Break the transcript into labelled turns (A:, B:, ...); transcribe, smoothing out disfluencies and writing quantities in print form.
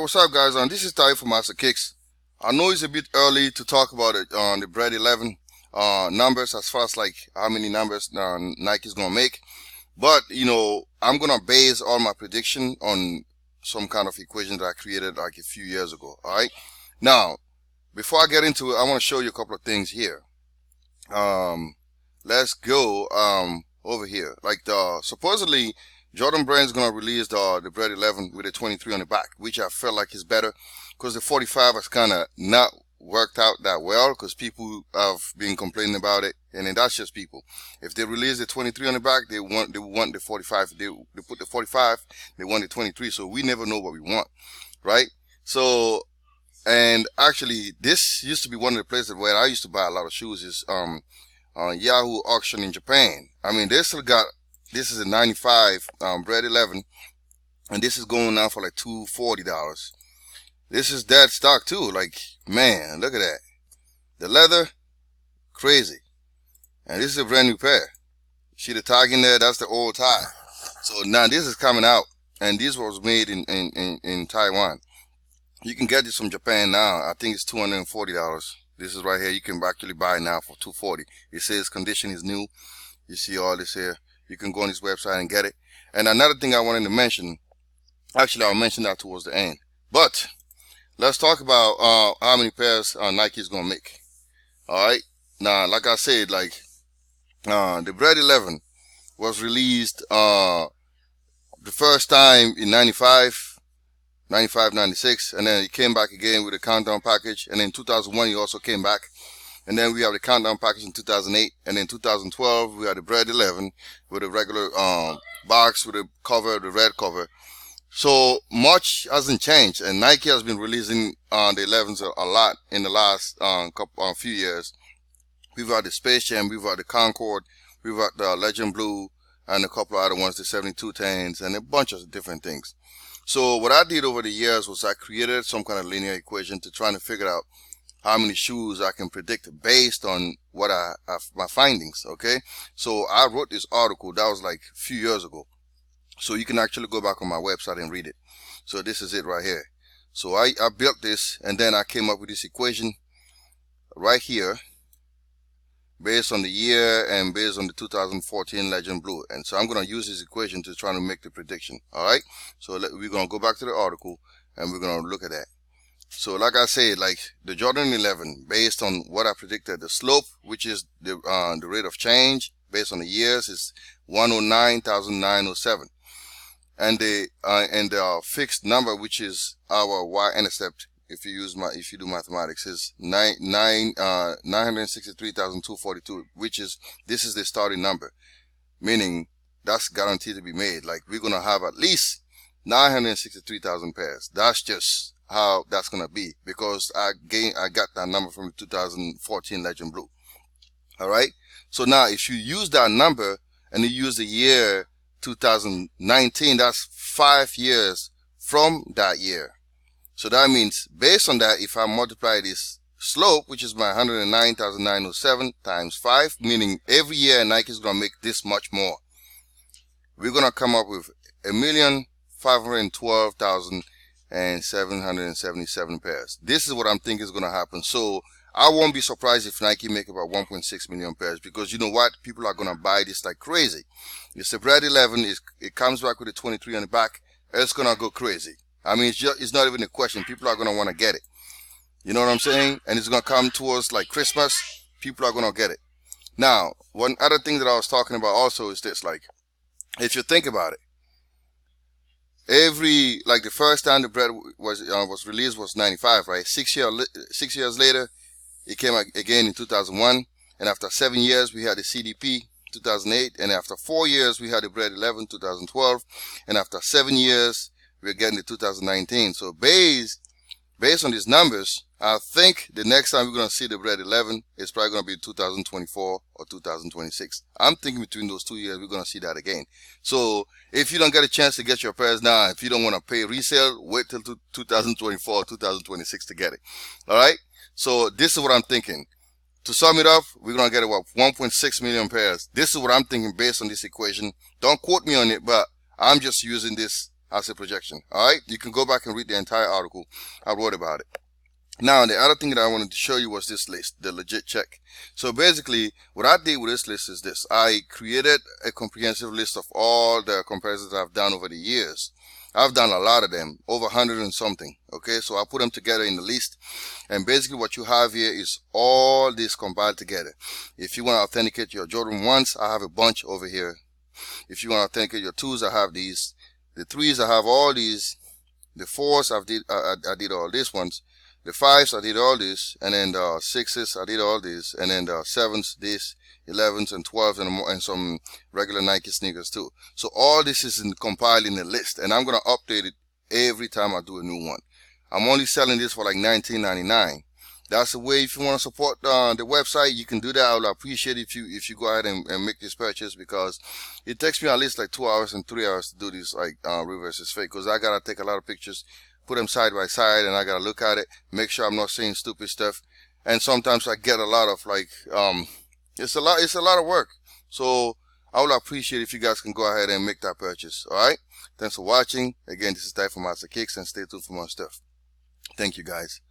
A: what's up, guys? This is Ty from Master Kicks. I know it's a bit early to talk about it on the Bred 11 numbers, as far as like how many numbers Nike's gonna make, but I'm gonna base all my prediction on some kind of equation that I created like a few years ago. All right. Now, before I get into it, I want to show you a couple of things here. Let's go over here. Like supposedly Jordan Brand's gonna release the Bred 11 with a 23 on the back, which I felt like is better because the 45 has kind of not worked out that well because people have been complaining about it, and then that's just people. If they release the 23 on the back, they want the 45. They put the 45, they want the 23. So we never know what we want, right? So, and actually, this used to be one of the places where I used to buy a lot of shoes. Is Yahoo auction in Japan. I mean, they still got. This is a 95 Bred 11, and this is going now for like $240. This is dead stock too. Like, man, look at that. The leather, crazy. And this is a brand new pair. See the tag in there? That's the old tag. So now this is coming out, and this was made in Taiwan. You can get this from Japan now. I think it's $240. This is right here. You can actually buy it now for $240. It says condition is new. You see all this here. You can go on this website and get it. And another thing I wanted to mention, actually I'll mention that towards the end. But let's talk about how many pairs Nike is gonna make. All right. Now, like I said, like the Bred 11 was released the first time in 95, 96, and then it came back again with a countdown package. And then in 2001, he also came back. And then we have the countdown package in 2008, and then 2012 we had the Bred 11 with a regular box with a cover, the red cover. So much hasn't changed, and Nike has been releasing the 11s a lot in the last few years. We've had the Space Jam, we've had the Concord, we've had the Legend Blue, and a couple of other ones, the 7210s, and a bunch of different things. So what I did over the years was I created some kind of linear equation to try to figure out how many shoes I can predict based on what I have my findings. Okay, so I wrote this article that was like a few years ago, so you can actually go back on my website and read it. So this is it right here. So I built this, and then I came up with this equation right here based on the year and based on the 2014 Legend Blue. And so I'm going to use this equation to try to make the prediction. All right, so we're going to go back to the article and we're going to look at that. So like I said, like the Jordan 11, based on what I predicted, the slope, which is the rate of change based on the years, is 109,907, and the fixed number, which is our y-intercept, if you do mathematics, is 963,242, which is this is the starting number, meaning that's guaranteed to be made. Like, we're gonna have at least 963,000 pairs. That's just how that's gonna be, because I got that number from the 2014 Legend Blue. All right, so now if you use that number and you use the year 2019, that's 5 years from that year. So that means, based on that, if I multiply this slope, which is my 109,907 times 5, meaning every year Nike is gonna make this much more, we're gonna come up with 1,512,777 pairs. This is what I'm thinking is going to happen. So I won't be surprised if Nike make about 1.6 million pairs, because you know what? People are going to buy this like crazy. It's the Bred 11. It comes back with a 23 on the back. It's going to go crazy. I mean, it's not even a question. People are going to want to get it. You know what I'm saying? And it's going to come towards like Christmas. People are going to get it. Now, one other thing that I was talking about also is this, like, if you think about it, like the first time the Bred was released was 95, right? 6 years later, it came again in 2001, and after 7 years we had the CDP 2008, and after 4 years we had the Bred 11 2012, and after 7 years we're getting the 2019. So based on these numbers, I think the next time we're going to see the Bred 11 is probably going to be 2024 or 2026. I'm thinking between those 2 years we're going to see that again. So if you don't get a chance to get your pairs now, if you don't want to pay resale, wait till 2024 or 2026 to get it. All right, so this is what I'm thinking. To sum it up, we're going to get about 1.6 million pairs. This is what I'm thinking based on this equation. Don't quote me on it, but I'm just using this as a projection. All right, you can go back and read the entire article I wrote about it. Now, the other thing that I wanted to show you was this list, the legit check. So basically, what I did with this list is this. I created a comprehensive list of all the comparisons I've done over the years. I've done a lot of them, over 100 and something. Okay, so I put them together in the list. And basically what you have here is all this compiled together. If you want to authenticate your Jordan 1s, I have a bunch over here. If you want to authenticate your 2s, I have these. The 3s, I have all these. The 4s, I did all these ones. The 5s, I did all this, and then the 6s, I did all this, and then the 7s, this, 11s, and 12s, and some regular Nike sneakers too. So all this is compiled in a list, and I'm gonna update it every time I do a new one. I'm only selling this for like $19.99. That's the way. If you want to support the website, you can do that. I would appreciate it if you go ahead and make this purchase, because it takes me at least like 2 hours and 3 hours to do this, like real versus fake, because I gotta take a lot of pictures, put them side by side, and I gotta look at it, make sure I'm not saying stupid stuff. And sometimes I get a lot of like it's a lot of work. So I would appreciate if you guys can go ahead and make that purchase. All right, thanks for watching. Again, this is Ty from Master Kicks, and stay tuned for more stuff. Thank you guys.